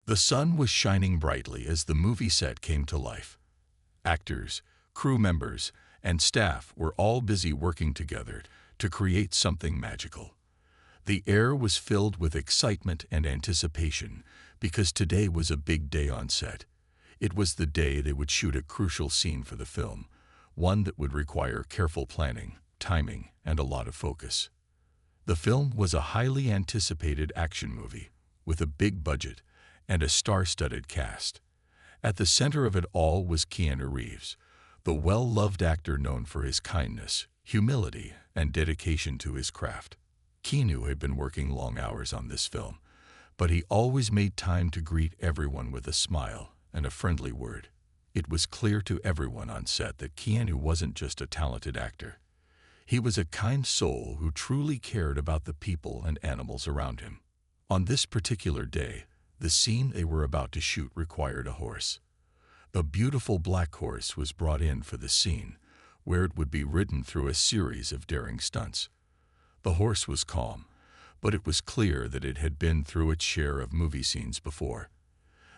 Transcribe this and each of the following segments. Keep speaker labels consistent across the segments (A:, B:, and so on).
A: The sun was shining brightly as the movie set came to life. Actors, crew members, and staff were all busy working together to create something magical. The air was filled with excitement and anticipation because today was a big day on set. It was the day they would shoot a crucial scene for the film, one that would require careful planning, timing, and a lot of focus. The film was a highly anticipated action movie with a big budget and a star-studded cast. At the center of it all was Keanu Reeves, the well-loved actor known for his kindness, humility, and dedication to his craft. Keanu had been working long hours on this film, but he always made time to greet everyone with a smile and a friendly word. It was clear to everyone on set that Keanu wasn't just a talented actor. He was a kind soul who truly cared about the people and animals around him. On this particular day, the scene they were about to shoot required a horse. A beautiful black horse was brought in for the scene, where it would be ridden through a series of daring stunts. The horse was calm, but it was clear that it had been through its share of movie scenes before.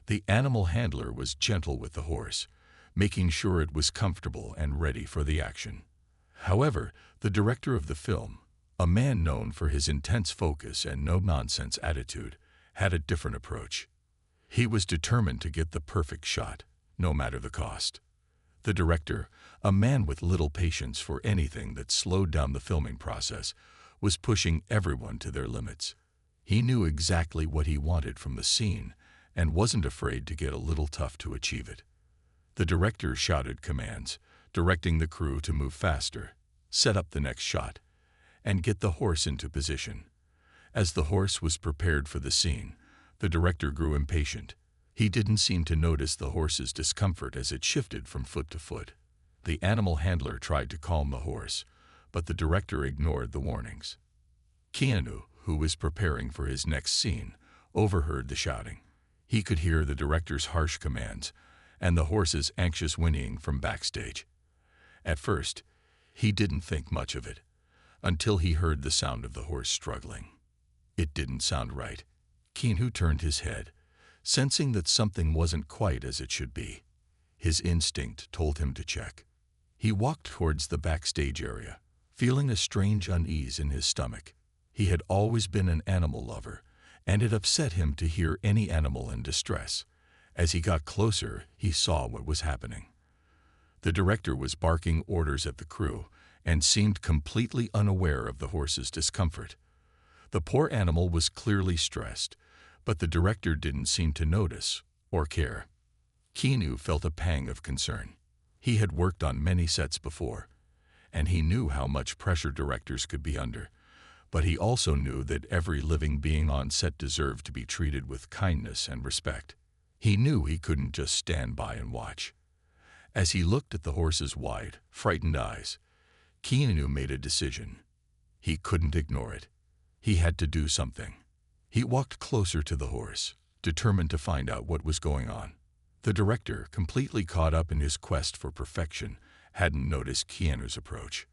A: The animal handler was gentle with the horse, making sure it was comfortable and ready for the action. However, the director of the film, a man known for his intense focus and no-nonsense attitude, had a different approach. He was determined to get the perfect shot, no matter the cost. The director, a man with little patience for anything that slowed down the filming process, was pushing everyone to their limits. He knew exactly what he wanted from the scene and wasn't afraid to get a little tough to achieve it. The director shouted commands, directing the crew to move faster, set up the next shot, and get the horse into position. As the horse was prepared for the scene, the director grew impatient. He didn't seem to notice the horse's discomfort as it shifted from foot to foot. The animal handler tried to calm the horse, but the director ignored the warnings. Keanu, who was preparing for his next scene, overheard the shouting. He could hear the director's harsh commands and the horse's anxious whinnying from backstage. At first, he didn't think much of it, until he heard the sound of the horse struggling. It didn't sound right. Keanu turned his head, sensing that something wasn't quite as it should be. His instinct told him to check. He walked towards the backstage area, feeling a strange unease in his stomach. He had always been an animal lover, and it upset him to hear any animal in distress. As he got closer, he saw what was happening. The director was barking orders at the crew and seemed completely unaware of the horse's discomfort. The poor animal was clearly stressed, but the director didn't seem to notice or care. Keanu felt a pang of concern. He had worked on many sets before, and he knew how much pressure directors could be under, but he also knew that every living being on set deserved to be treated with kindness and respect. He knew he couldn't just stand by and watch. As he looked at the horse's wide, frightened eyes, Keanu made a decision. He couldn't ignore it. He had to do something. He walked closer to the horse, determined to find out what was going on. The director, completely caught up in his quest for perfection, hadn't noticed Keanu's approach.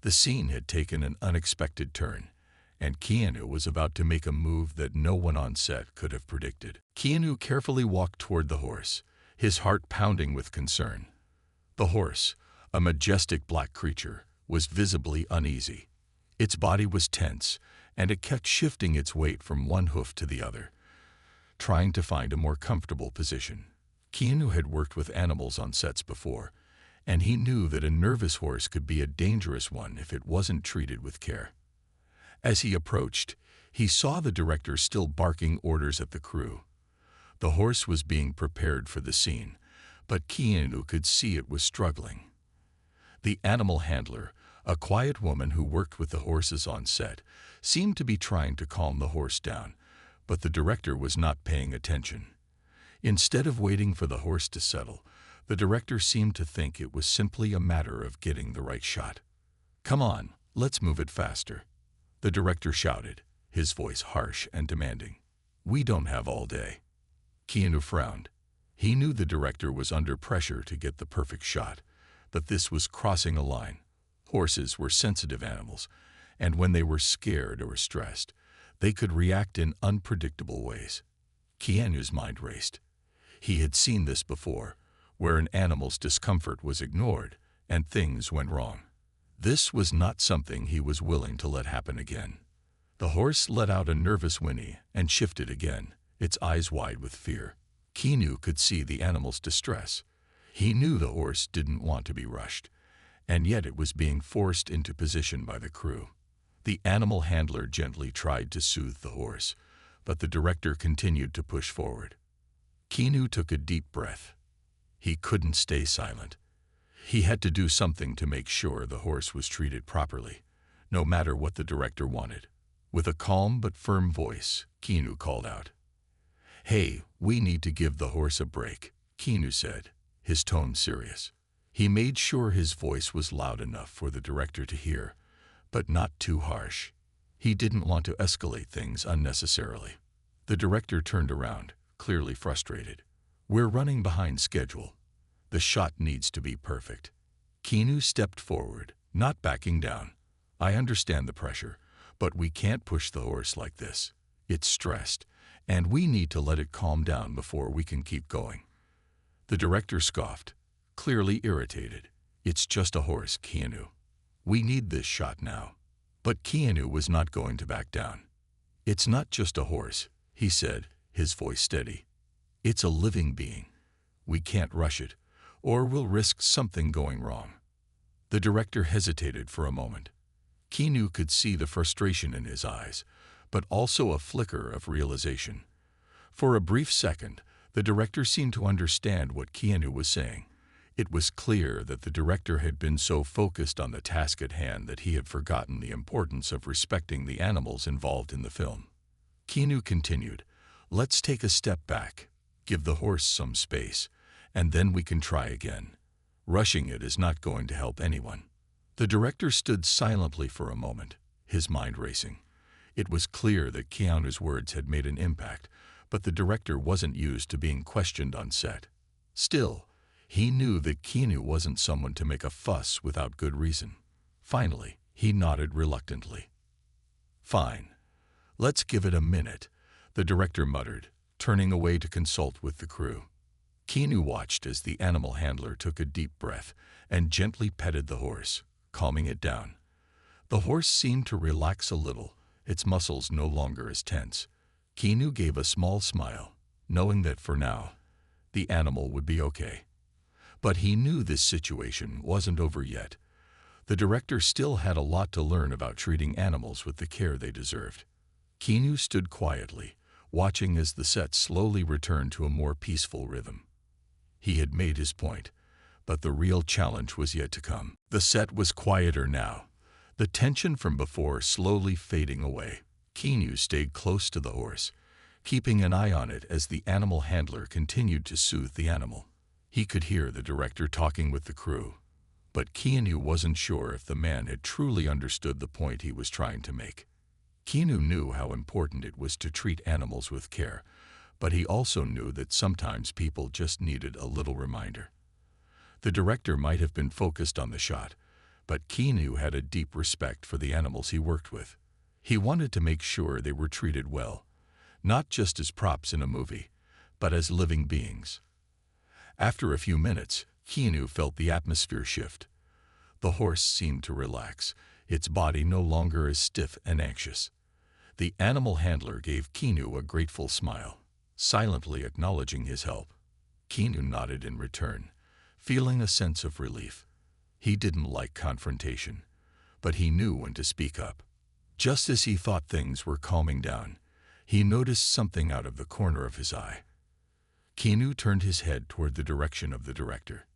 A: The scene had taken an unexpected turn, and Keanu was about to make a move that no one on set could have predicted. Keanu carefully walked toward the horse, his heart pounding with concern. The horse, a majestic black creature, was visibly uneasy. Its body was tense, and it kept shifting its weight from one hoof to the other, trying to find a more comfortable position. Keanu had worked with animals on sets before, and he knew that a nervous horse could be a dangerous one if it wasn't treated with care. As he approached, he saw the director still barking orders at the crew. The horse was being prepared for the scene, but Keanu could see it was struggling. The animal handler, a quiet woman who worked with the horses on set, seemed to be trying to calm the horse down, but the director was not paying attention. Instead of waiting for the horse to settle, the director seemed to think it was simply a matter of getting the right shot. "Come on, let's move it faster," the director shouted, his voice harsh and demanding. "We don't have all day." Keanu frowned. He knew the director was under pressure to get the perfect shot, but this was crossing a line. Horses were sensitive animals, and when they were scared or stressed, they could react in unpredictable ways. Keanu's mind raced. He had seen this before, where an animal's discomfort was ignored and things went wrong. This was not something he was willing to let happen again. The horse let out a nervous whinny and shifted again, its eyes wide with fear. Keanu could see the animal's distress. He knew the horse didn't want to be rushed, and yet it was being forced into position by the crew. The animal handler gently tried to soothe the horse, but the director continued to push forward. Keanu took a deep breath. He couldn't stay silent. He had to do something to make sure the horse was treated properly, no matter what the director wanted. With a calm but firm voice, Keanu called out, "Hey, we need to give the horse a break," Keanu said, his tone serious. He made sure his voice was loud enough for the director to hear, but not too harsh. He didn't want to escalate things unnecessarily. The director turned around, clearly frustrated. "We're running behind schedule. The shot needs to be perfect." Keanu stepped forward, not backing down. "I understand the pressure, but we can't push the horse like this. It's stressed, and we need to let it calm down before we can keep going." The director scoffed, clearly irritated. "It's just a horse, Keanu. We need this shot now." But Keanu was not going to back down. "It's not just a horse," he said, his voice steady. "It's a living being. We can't rush it, or we'll risk something going wrong." The director hesitated for a moment. Keanu could see the frustration in his eyes, but also a flicker of realization. For a brief second, the director seemed to understand what Keanu was saying. It was clear that the director had been so focused on the task at hand that he had forgotten the importance of respecting the animals involved in the film. Keanu continued, "Let's take a step back, give the horse some space, and then we can try again. Rushing it is not going to help anyone." The director stood silently for a moment, his mind racing. It was clear that Keanu's words had made an impact, but the director wasn't used to being questioned on set. Still, he knew that Keanu wasn't someone to make a fuss without good reason. Finally, he nodded reluctantly. "Fine. Let's give it a minute," the director muttered, turning away to consult with the crew. Keanu watched as the animal handler took a deep breath and gently petted the horse, calming it down. The horse seemed to relax a little, its muscles no longer as tense. Keanu gave a small smile, knowing that for now, the animal would be okay. But he knew this situation wasn't over yet. The director still had a lot to learn about treating animals with the care they deserved. Keanu stood quietly, watching as the set slowly returned to a more peaceful rhythm. He had made his point, but the real challenge was yet to come. The set was quieter now, the tension from before slowly fading away. Keanu stayed close to the horse, keeping an eye on it as the animal handler continued to soothe the animal. He could hear the director talking with the crew, but Keanu wasn't sure if the man had truly understood the point he was trying to make. Keanu knew how important it was to treat animals with care, but he also knew that sometimes people just needed a little reminder. The director might have been focused on the shot, but Keanu had a deep respect for the animals he worked with. He wanted to make sure they were treated well, not just as props in a movie, but as living beings. After a few minutes, Keanu felt the atmosphere shift. The horse seemed to relax, its body no longer as stiff and anxious. The animal handler gave Keanu a grateful smile, silently acknowledging his help. Keanu nodded in return, feeling a sense of relief. He didn't like confrontation, but he knew when to speak up. Just as he thought things were calming down, he noticed something out of the corner of his eye. Keanu turned his head toward the direction of the director.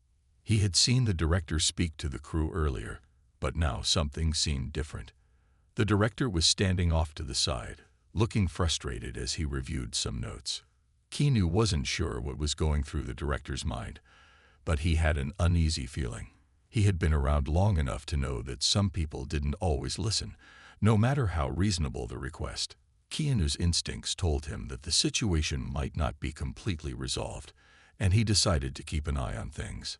A: He had seen the director speak to the crew earlier, but now something seemed different. The director was standing off to the side, looking frustrated as he reviewed some notes. Keanu wasn't sure what was going through the director's mind, but he had an uneasy feeling. He had been around long enough to know that some people didn't always listen, no matter how reasonable the request. Keanu's instincts told him that the situation might not be completely resolved, and he decided to keep an eye on things.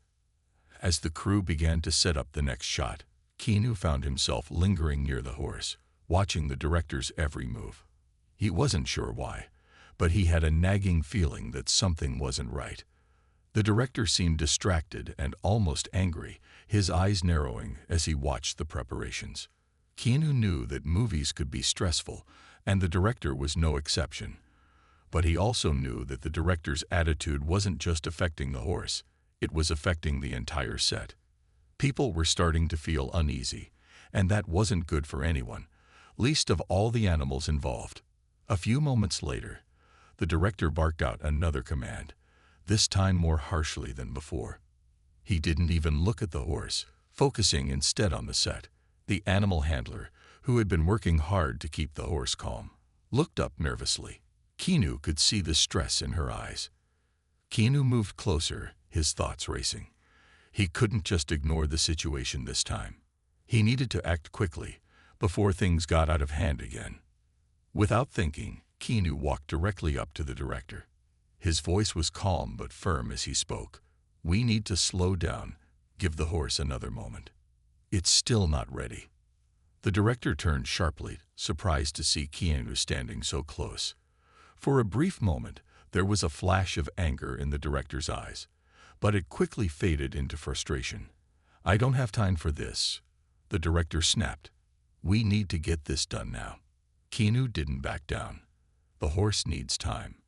A: As the crew began to set up the next shot, Keanu found himself lingering near the horse, watching the director's every move. He wasn't sure why, but he had a nagging feeling that something wasn't right. The director seemed distracted and almost angry, his eyes narrowing as he watched the preparations. Keanu knew that movies could be stressful, and the director was no exception. But he also knew that the director's attitude wasn't just affecting the horse, it was affecting the entire set. People were starting to feel uneasy, and that wasn't good for anyone, least of all the animals involved. A few moments later, the director barked out another command, this time more harshly than before. He didn't even look at the horse, focusing instead on the set. The animal handler, who had been working hard to keep the horse calm, looked up nervously. Keanu could see the stress in her eyes. Keanu moved closer, his thoughts racing. He couldn't just ignore the situation this time. He needed to act quickly, before things got out of hand again. Without thinking, Keanu walked directly up to the director. His voice was calm but firm as he spoke. "We need to slow down, give the horse another moment. It's still not ready." The director turned sharply, surprised to see Keanu standing so close. For a brief moment, there was a flash of anger in the director's eyes, but it quickly faded into frustration. "I don't have time for this," the director snapped. "We need to get this done now." Keanu didn't back down. "The horse needs time.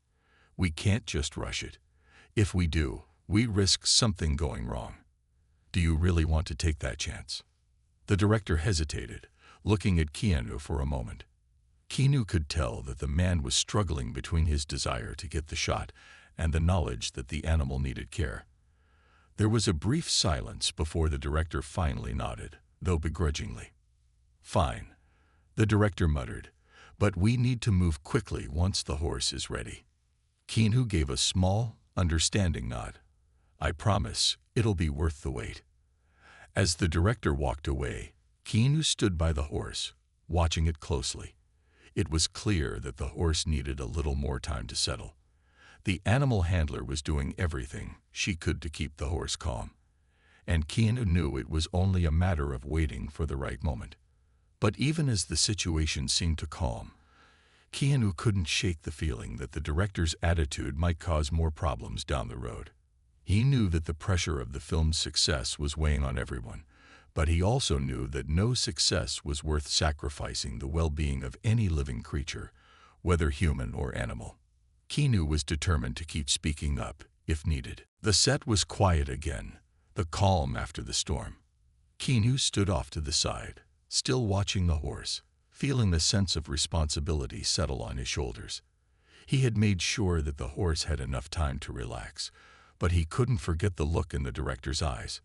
A: We can't just rush it. If we do, we risk something going wrong. Do you really want to take that chance?" The director hesitated, looking at Keanu for a moment. Keanu could tell that the man was struggling between his desire to get the shot and the knowledge that the animal needed care. There was a brief silence before the director finally nodded, though begrudgingly. "Fine," the director muttered, "but we need to move quickly once the horse is ready." Keanu gave a small, understanding nod. "I promise, it'll be worth the wait." As the director walked away, Keanu stood by the horse, watching it closely. It was clear that the horse needed a little more time to settle. The animal handler was doing everything she could to keep the horse calm, and Keanu knew it was only a matter of waiting for the right moment. But even as the situation seemed to calm, Keanu couldn't shake the feeling that the director's attitude might cause more problems down the road. He knew that the pressure of the film's success was weighing on everyone, but he also knew that no success was worth sacrificing the well-being of any living creature, whether human or animal. Keanu was determined to keep speaking up, if needed. The set was quiet again, the calm after the storm. Keanu stood off to the side, still watching the horse, feeling the sense of responsibility settle on his shoulders. He had made sure that the horse had enough time to relax, but he couldn't forget the look in the director's eyes.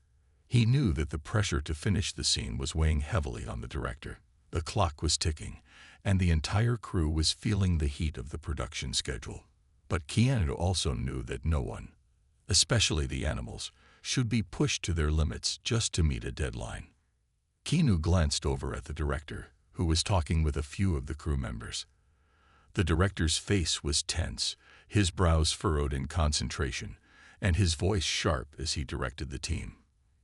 A: He knew that the pressure to finish the scene was weighing heavily on the director. The clock was ticking, and the entire crew was feeling the heat of the production schedule. But Keanu also knew that no one, especially the animals, should be pushed to their limits just to meet a deadline. Keanu glanced over at the director, who was talking with a few of the crew members. The director's face was tense, his brows furrowed in concentration, and his voice sharp as he directed the team.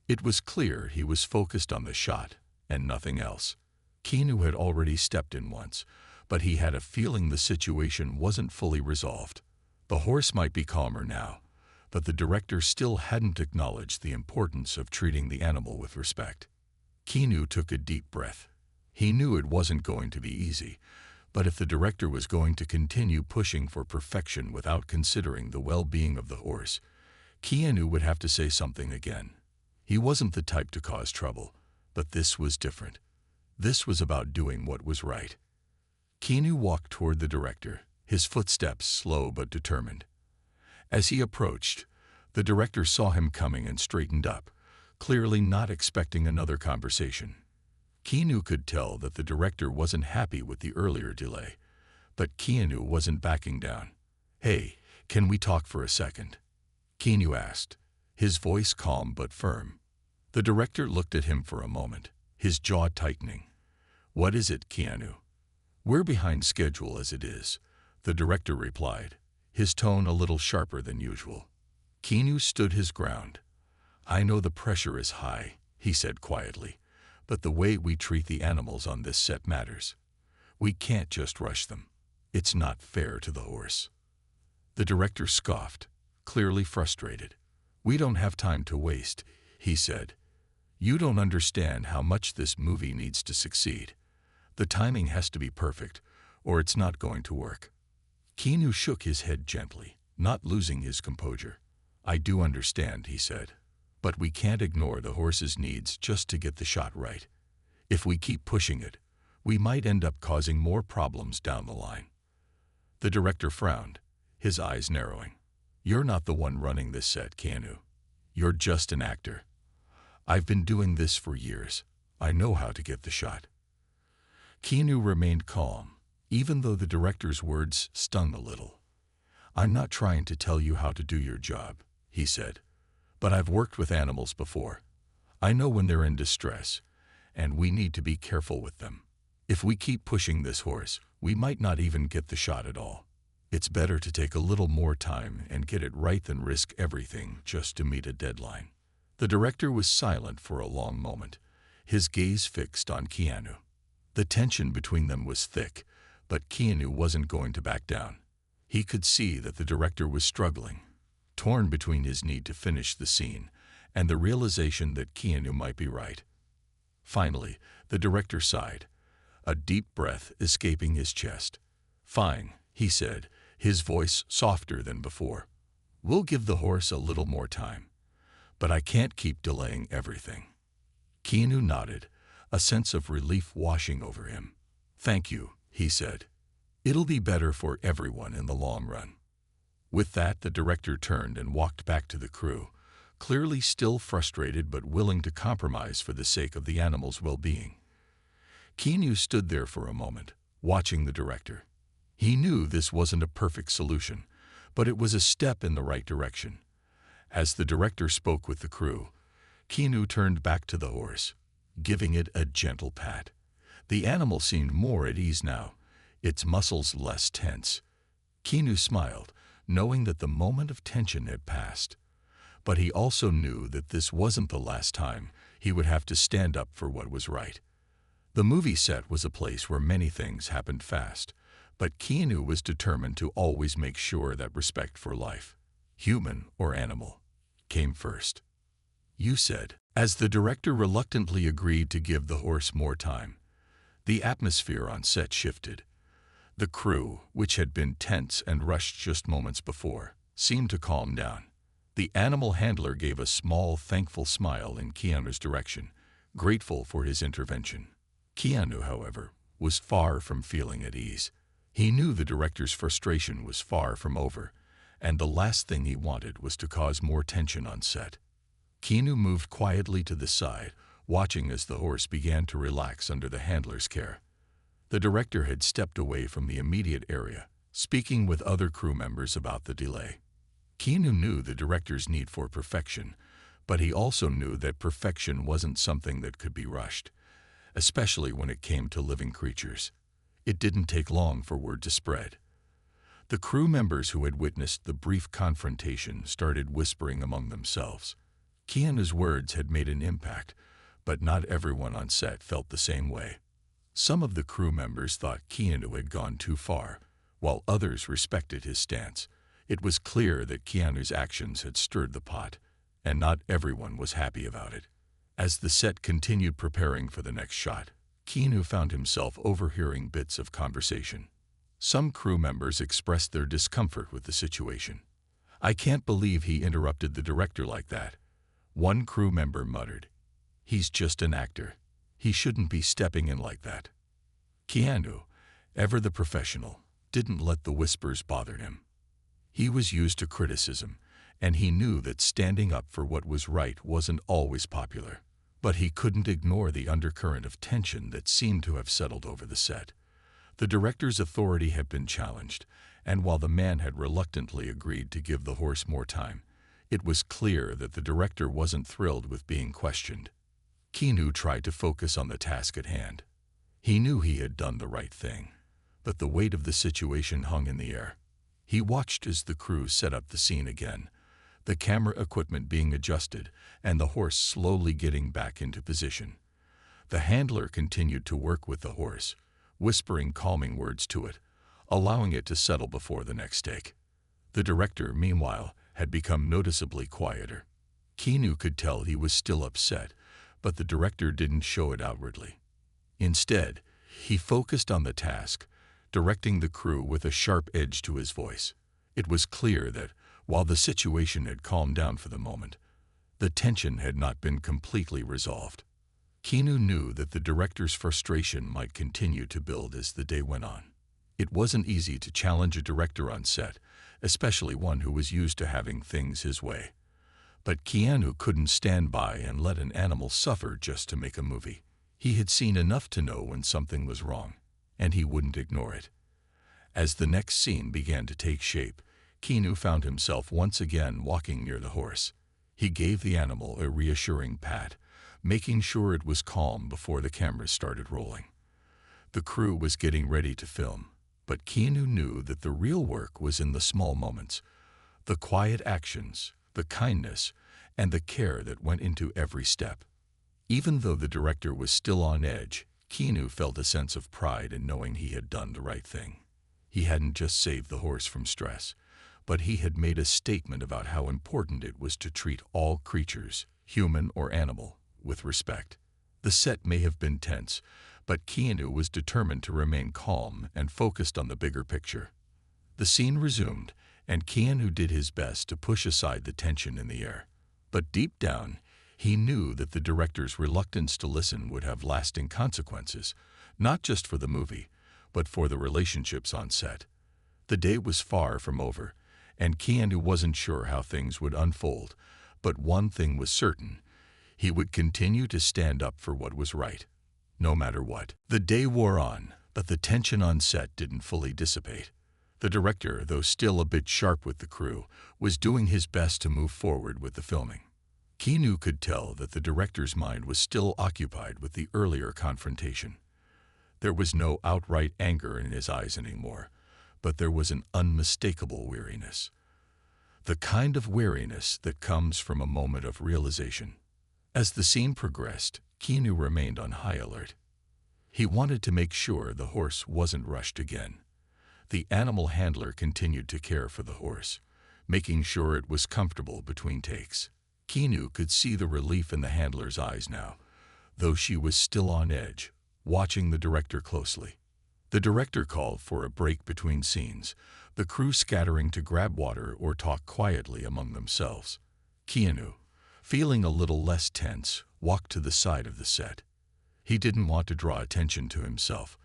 A: It was clear he was focused on the shot and nothing else. Keanu had already stepped in once, but he had a feeling the situation wasn't fully resolved. The horse might be calmer now, but the director still hadn't acknowledged the importance of treating the animal with respect. Keanu took a deep breath. He knew it wasn't going to be easy, but if the director was going to continue pushing for perfection without considering the well-being of the horse, Keanu would have to say something again. He wasn't the type to cause trouble, but this was different. This was about doing what was right. Keanu walked toward the director, his footsteps slow but determined. As he approached, the director saw him coming and straightened up, clearly not expecting another conversation. Keanu could tell that the director wasn't happy with the earlier delay, but Keanu wasn't backing down. "Hey, can we talk for a second?" Keanu asked, his voice calm but firm. The director looked at him for a moment, his jaw tightening. "What is it, Keanu?" "We're behind schedule as it is," the director replied, his tone a little sharper than usual. Keanu stood his ground. "I know the pressure is high," he said quietly, "but the way we treat the animals on this set matters. We can't just rush them. It's not fair to the horse." The director scoffed, clearly frustrated. "We don't have time to waste," he said. "You don't understand how much this movie needs to succeed. The timing has to be perfect, or it's not going to work." Keanu shook his head gently, not losing his composure. "I do understand," he said. "But we can't ignore the horse's needs just to get the shot right. If we keep pushing it, we might end up causing more problems down the line." The director frowned, his eyes narrowing. "You're not the one running this set, Keanu. You're just an actor. I've been doing this for years. I know how to get the shot." Keanu remained calm, even though the director's words stung a little. "I'm not trying to tell you how to do your job," he said, "but I've worked with animals before. I know when they're in distress, and we need to be careful with them. If we keep pushing this horse, we might not even get the shot at all. It's better to take a little more time and get it right than risk everything just to meet a deadline." The director was silent for a long moment, his gaze fixed on Keanu. The tension between them was thick, but Keanu wasn't going to back down. He could see that the director was struggling, torn between his need to finish the scene and the realization that Keanu might be right. Finally, the director sighed, a deep breath escaping his chest. "Fine," he said, his voice softer than before. "We'll give the horse a little more time. But I can't keep delaying everything." Keanu nodded, a sense of relief washing over him. "Thank you," he said. "It'll be better for everyone in the long run." With that, the director turned and walked back to the crew, clearly still frustrated but willing to compromise for the sake of the animal's well-being. Keanu stood there for a moment, watching the director. He knew this wasn't a perfect solution, but it was a step in the right direction. As the director spoke with the crew, Keanu turned back to the horse, giving it a gentle pat. The animal seemed more at ease now, its muscles less tense. Keanu smiled, knowing that the moment of tension had passed. But he also knew that this wasn't the last time he would have to stand up for what was right. The movie set was a place where many things happened fast, but Keanu was determined to always make sure that respect for life, human or animal, came first. "You said," as the director reluctantly agreed to give the horse more time. The atmosphere on set shifted. The crew, which had been tense and rushed just moments before, seemed to calm down. The animal handler gave a small, thankful smile in Keanu's direction, grateful for his intervention. Keanu, however, was far from feeling at ease. He knew the director's frustration was far from over, and the last thing he wanted was to cause more tension on set. Keanu moved quietly to the side, watching as the horse began to relax under the handler's care. The director had stepped away from the immediate area, speaking with other crew members about the delay. Keanu knew the director's need for perfection, but he also knew that perfection wasn't something that could be rushed, especially when it came to living creatures. It didn't take long for word to spread. The crew members who had witnessed the brief confrontation started whispering among themselves. Keanu's words had made an impact, but not everyone on set felt the same way. Some of the crew members thought Keanu had gone too far, while others respected his stance. It was clear that Keanu's actions had stirred the pot, and not everyone was happy about it. As the set continued preparing for the next shot, Keanu found himself overhearing bits of conversation. Some crew members expressed their discomfort with the situation. "I can't believe he interrupted the director like that," one crew member muttered. "He's just an actor. He shouldn't be stepping in like that." Keanu, ever the professional, didn't let the whispers bother him. He was used to criticism, and he knew that standing up for what was right wasn't always popular. But he couldn't ignore the undercurrent of tension that seemed to have settled over the set. The director's authority had been challenged, and while the man had reluctantly agreed to give the horse more time, it was clear that the director wasn't thrilled with being questioned. Keanu tried to focus on the task at hand. He knew he had done the right thing, but the weight of the situation hung in the air. He watched as the crew set up the scene again, the camera equipment being adjusted and the horse slowly getting back into position. The handler continued to work with the horse, whispering calming words to it, allowing it to settle before the next take. The director, meanwhile, had become noticeably quieter. Keanu could tell he was still upset, but the director didn't show it outwardly. Instead, he focused on the task, directing the crew with a sharp edge to his voice. It was clear that, while the situation had calmed down for the moment, the tension had not been completely resolved. Keanu knew that the director's frustration might continue to build as the day went on. It wasn't easy to challenge a director on set, especially one who was used to having things his way. But Keanu couldn't stand by and let an animal suffer just to make a movie. He had seen enough to know when something was wrong, and he wouldn't ignore it. As the next scene began to take shape, Keanu found himself once again walking near the horse. He gave the animal a reassuring pat, making sure it was calm before the cameras started rolling. The crew was getting ready to film, but Keanu knew that the real work was in the small moments, the quiet actions, the kindness, and the care that went into every step. Even though the director was still on edge, Keanu felt a sense of pride in knowing he had done the right thing. He hadn't just saved the horse from stress, but he had made a statement about how important it was to treat all creatures, human or animal, with respect. The set may have been tense, but Keanu was determined to remain calm and focused on the bigger picture. The scene resumed, and Keanu did his best to push aside the tension in the air. But deep down, he knew that the director's reluctance to listen would have lasting consequences, not just for the movie, but for the relationships on set. The day was far from over, and Keanu wasn't sure how things would unfold, but one thing was certain: he would continue to stand up for what was right, no matter what. The day wore on, but the tension on set didn't fully dissipate. The director, though still a bit sharp with the crew, was doing his best to move forward with the filming. Keanu could tell that the director's mind was still occupied with the earlier confrontation. There was no outright anger in his eyes anymore, but there was an unmistakable weariness. The kind of weariness that comes from a moment of realization. As the scene progressed, Keanu remained on high alert. He wanted to make sure the horse wasn't rushed again. The animal handler continued to care for the horse, making sure it was comfortable between takes. Keanu could see the relief in the handler's eyes now, though she was still on edge, watching the director closely. The director called for a break between scenes, the crew scattering to grab water or talk quietly among themselves. Keanu, feeling a little less tense, walked to the side of the set. He didn't want to draw attention to himself,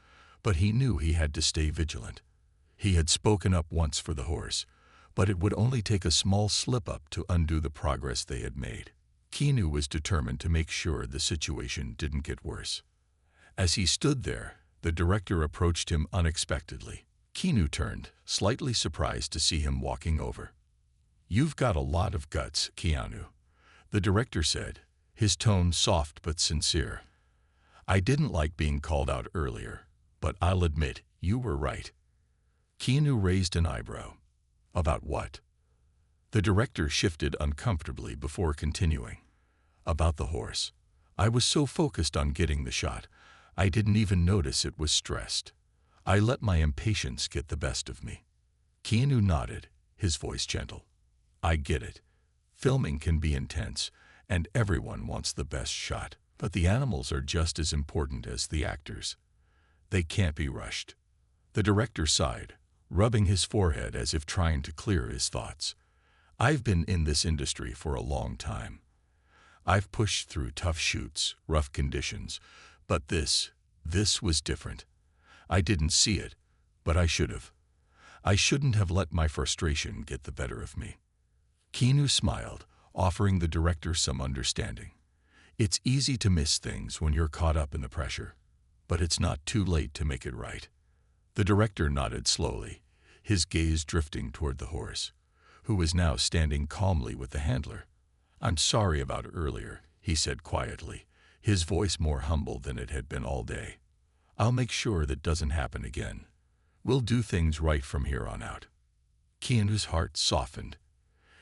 A: but he knew he had to stay vigilant. He had spoken up once for the horse, but it would only take a small slip-up to undo the progress they had made. Keanu was determined to make sure the situation didn't get worse. As he stood there, the director approached him unexpectedly. Keanu turned, slightly surprised to see him walking over. "You've got a lot of guts, Keanu," the director said, his tone soft but sincere. "I didn't like being called out earlier, but I'll admit you were right." Keanu raised an eyebrow. "About what?" The director shifted uncomfortably before continuing. "About the horse. I was so focused on getting the shot, I didn't even notice it was stressed. I let my impatience get the best of me." Keanu nodded, his voice gentle. "I get it. Filming can be intense, and everyone wants the best shot, but the animals are just as important as the actors. They can't be rushed." The director sighed, rubbing his forehead as if trying to clear his thoughts. "I've been in this industry for a long time. I've pushed through tough shoots, rough conditions, but this was different. I didn't see it, but I should have. I shouldn't have let my frustration get the better of me." Keanu smiled, offering the director some understanding. "It's easy to miss things when you're caught up in the pressure, but it's not too late to make it right." The director nodded slowly, his gaze drifting toward the horse, who was now standing calmly with the handler. "I'm sorry about earlier," he said quietly, his voice more humble than it had been all day. "I'll make sure that doesn't happen again. We'll do things right from here on out." Keanu's heart softened.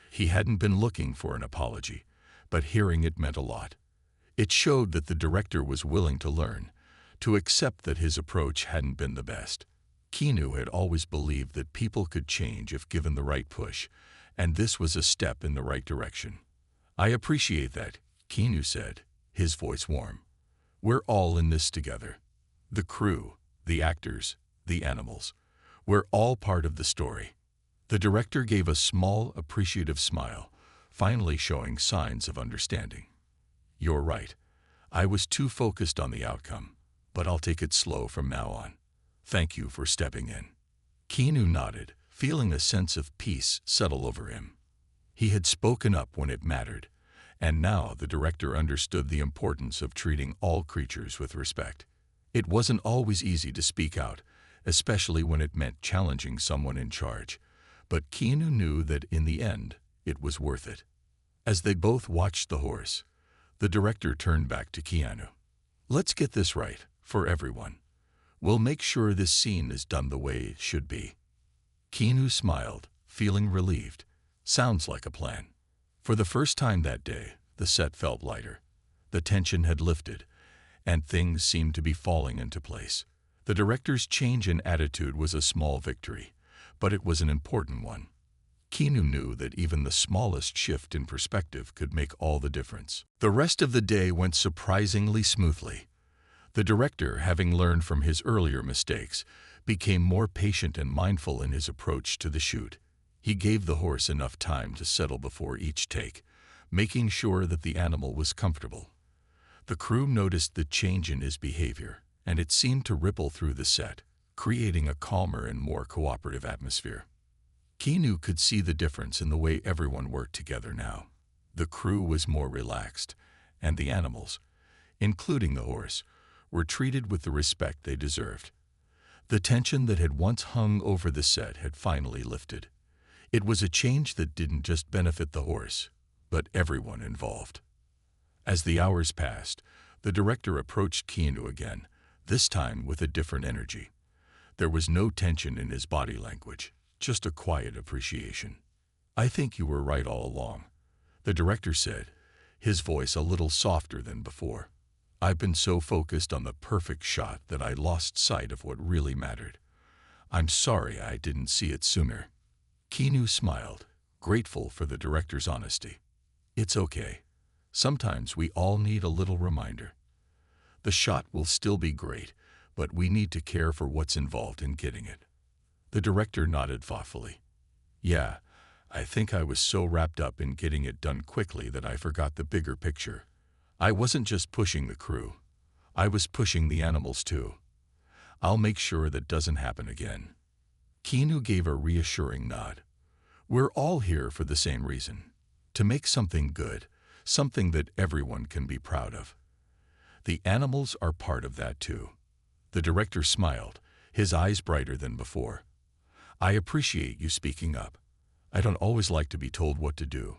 A: He hadn't been looking for an apology, but hearing it meant a lot. It showed that the director was willing to learn, to accept that his approach hadn't been the best. Keanu had always believed that people could change if given the right push, and this was a step in the right direction. "I appreciate that," Keanu said, his voice warm. "We're all in this together. The crew, the actors, the animals. We're all part of the story." The director gave a small, appreciative smile, finally showing signs of understanding. "You're right. I was too focused on the outcome, but I'll take it slow from now on. Thank you for stepping in." Keanu nodded, feeling a sense of peace settle over him. He had spoken up when it mattered, and now the director understood the importance of treating all creatures with respect. It wasn't always easy to speak out, especially when it meant challenging someone in charge, but Keanu knew that in the end, it was worth it. As they both watched the horse, the director turned back to Keanu. "Let's get this right, for everyone. We'll make sure this scene is done the way it should be." Keanu smiled, feeling relieved. Sounds like a plan. For the first time that day, the set felt lighter. The tension had lifted, and things seemed to be falling into place. The director's change in attitude was a small victory, but it was an important one. Keanu knew that even the smallest shift in perspective could make all the difference. The rest of the day went surprisingly smoothly. The director, having learned from his earlier mistakes, became more patient and mindful in his approach to the shoot. He gave the horse enough time to settle before each take, making sure that the animal was comfortable. The crew noticed the change in his behavior, and it seemed to ripple through the set, creating a calmer and more cooperative atmosphere. Keanu could see the difference in the way everyone worked together now. The crew was more relaxed, and the animals, including the horse, were treated with the respect they deserved. The tension that had once hung over the set had finally lifted. It was a change that didn't just benefit the horse, but everyone involved. As the hours passed, the director approached Keanu again, this time with a different energy. There was no tension in his body language, just a quiet appreciation. "I think you were right all along," the director said, his voice a little softer than before. "I've been so focused on the perfect shot that I lost sight of what really mattered. I'm sorry I didn't see it sooner." Keanu smiled, grateful for the director's honesty. "It's okay. Sometimes we all need a little reminder. The shot will still be great, but we need to care for what's involved in getting it." The director nodded thoughtfully. "Yeah, I think I was so wrapped up in getting it done quickly that I forgot the bigger picture. I wasn't just pushing the crew. I was pushing the animals too. I'll make sure that doesn't happen again." Keanu gave a reassuring nod. "We're all here for the same reason. To make something good, something that everyone can be proud of. The animals are part of that too." The director smiled, his eyes brighter than before. "I appreciate you speaking up. I don't always like to be told what to do,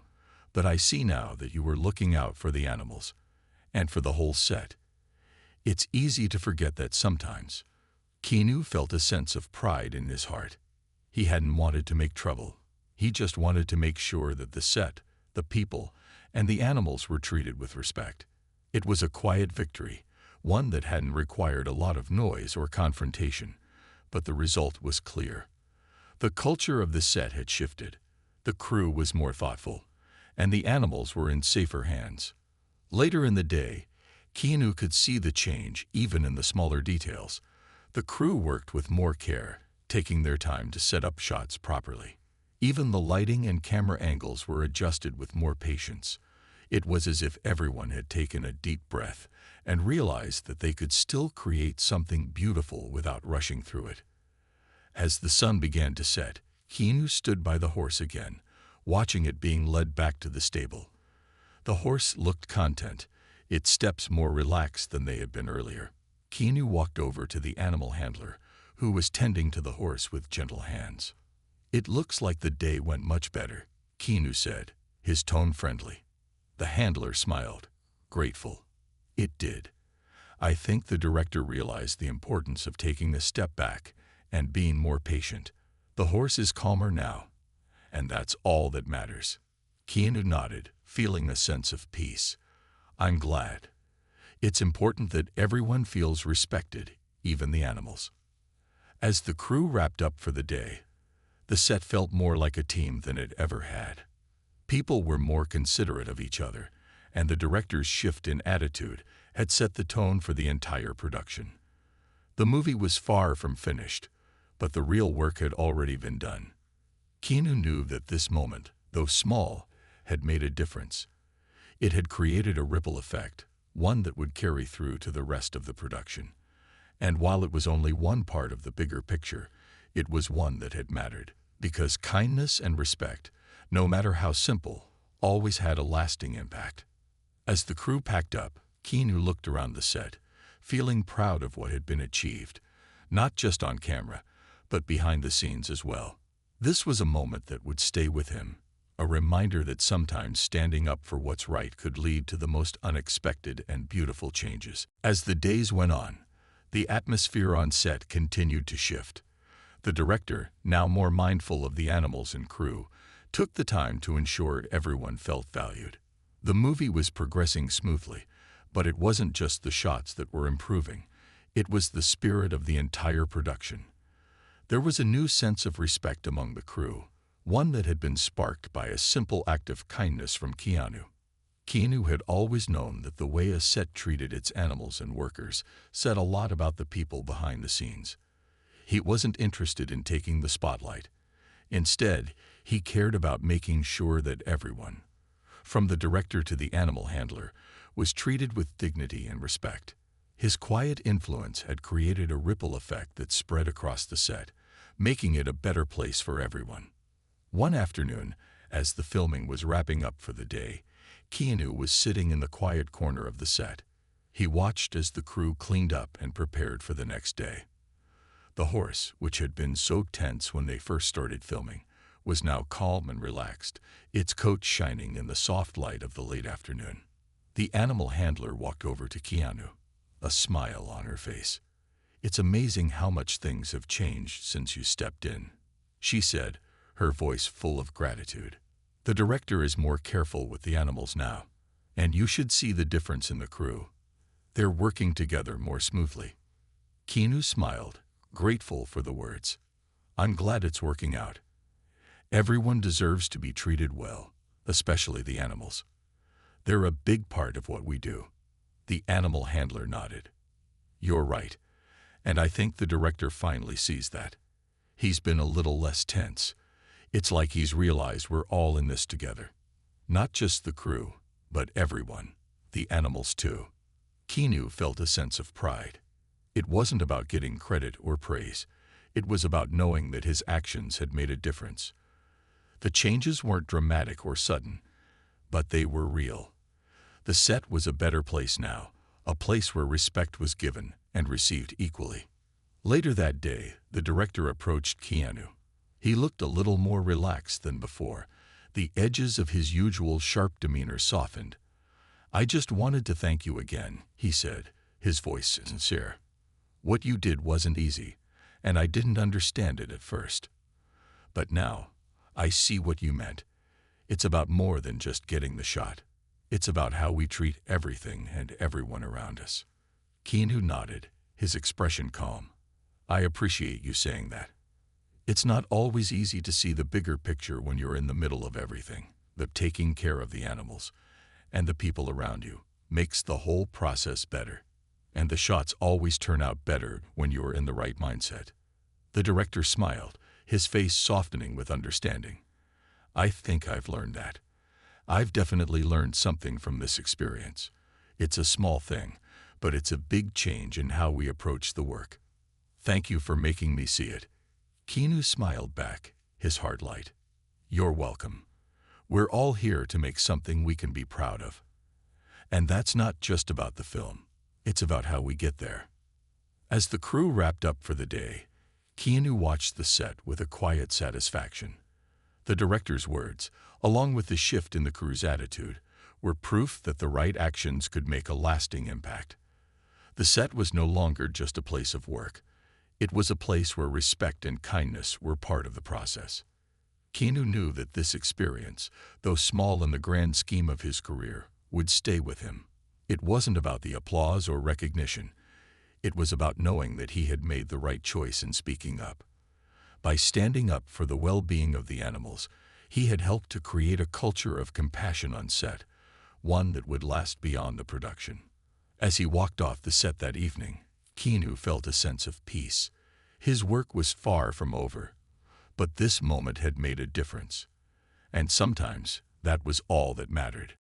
A: but I see now that you were looking out for the animals, and for the whole set. It's easy to forget that sometimes." Keanu felt a sense of pride in his heart. He hadn't wanted to make trouble. He just wanted to make sure that the set, the people, and the animals were treated with respect. It was a quiet victory, one that hadn't required a lot of noise or confrontation, but the result was clear. The culture of the set had shifted. The crew was more thoughtful, and the animals were in safer hands. Later in the day, Keanu could see the change even in the smaller details. The crew worked with more care, taking their time to set up shots properly. Even the lighting and camera angles were adjusted with more patience. It was as if everyone had taken a deep breath and realized that they could still create something beautiful without rushing through it. As the sun began to set, Keanu stood by the horse again, watching it being led back to the stable. The horse looked content, its steps more relaxed than they had been earlier. Keanu walked over to the animal handler, who was tending to the horse with gentle hands. "It looks like the day went much better," Keanu said, his tone friendly. The handler smiled, grateful. "It did. I think the director realized the importance of taking a step back and being more patient. The horse is calmer now, and that's all that matters." Keanu nodded, feeling a sense of peace. "I'm glad. It's important that everyone feels respected, even the animals." As the crew wrapped up for the day, the set felt more like a team than it ever had. People were more considerate of each other, and the director's shift in attitude had set the tone for the entire production. The movie was far from finished, but the real work had already been done. Keanu knew that this moment, though small, had made a difference. It had created a ripple effect, one that would carry through to the rest of the production. And while it was only one part of the bigger picture, it was one that had mattered, because kindness and respect, no matter how simple, always had a lasting impact. As the crew packed up, Keanu looked around the set, feeling proud of what had been achieved, not just on camera, but behind the scenes as well. This was a moment that would stay with him, a reminder that sometimes standing up for what's right could lead to the most unexpected and beautiful changes. As the days went on, the atmosphere on set continued to shift. The director, now more mindful of the animals and crew, took the time to ensure everyone felt valued. The movie was progressing smoothly, but it wasn't just the shots that were improving. It was the spirit of the entire production. There was a new sense of respect among the crew, one that had been sparked by a simple act of kindness from Keanu. Keanu had always known that the way a set treated its animals and workers said a lot about the people behind the scenes. He wasn't interested in taking the spotlight. Instead, he cared about making sure that everyone, from the director to the animal handler, was treated with dignity and respect. His quiet influence had created a ripple effect that spread across the set, making it a better place for everyone. One afternoon, as the filming was wrapping up for the day, Keanu was sitting in the quiet corner of the set. He watched as the crew cleaned up and prepared for the next day. The horse, which had been so tense when they first started filming, was now calm and relaxed, its coat shining in the soft light of the late afternoon. The animal handler walked over to Keanu, a smile on her face. "It's amazing how much things have changed since you stepped in," she said, her voice full of gratitude. "The director is more careful with the animals now, and you should see the difference in the crew. They're working together more smoothly." Keanu smiled, grateful for the words. "I'm glad it's working out. Everyone deserves to be treated well, especially the animals. They're a big part of what we do." The animal handler nodded. "You're right, and I think the director finally sees that. He's been a little less tense. It's like he's realized we're all in this together. Not just the crew, but everyone, the animals too." Keanu felt a sense of pride. It wasn't about getting credit or praise. It was about knowing that his actions had made a difference. The changes weren't dramatic or sudden, but they were real. The set was a better place now, a place where respect was given and received equally. Later that day, the director approached Keanu. He looked a little more relaxed than before. The edges of his usual sharp demeanor softened. "I just wanted to thank you again," he said, his voice sincere. "What you did wasn't easy, and I didn't understand it at first. But now, I see what you meant. It's about more than just getting the shot. It's about how we treat everything and everyone around us." Keanu nodded, his expression calm. "I appreciate you saying that. It's not always easy to see the bigger picture when you're in the middle of everything. But taking care of the animals and the people around you makes the whole process better. And the shots always turn out better when you're in the right mindset." The director smiled, his face softening with understanding. "I think I've learned that. I've definitely learned something from this experience. It's a small thing, but it's a big change in how we approach the work. Thank you for making me see it." Keanu smiled back, his heart light. "You're welcome. We're all here to make something we can be proud of. And that's not just about the film. It's about how we get there." As the crew wrapped up for the day, Keanu watched the set with a quiet satisfaction. The director's words, along with the shift in the crew's attitude, were proof that the right actions could make a lasting impact. The set was no longer just a place of work. It was a place where respect and kindness were part of the process. Keanu knew that this experience, though small in the grand scheme of his career, would stay with him. It wasn't about the applause or recognition. It was about knowing that he had made the right choice in speaking up. By standing up for the well-being of the animals, he had helped to create a culture of compassion on set, one that would last beyond the production. As he walked off the set that evening, Keanu felt a sense of peace. His work was far from over, but this moment had made a difference. And sometimes, that was all that mattered.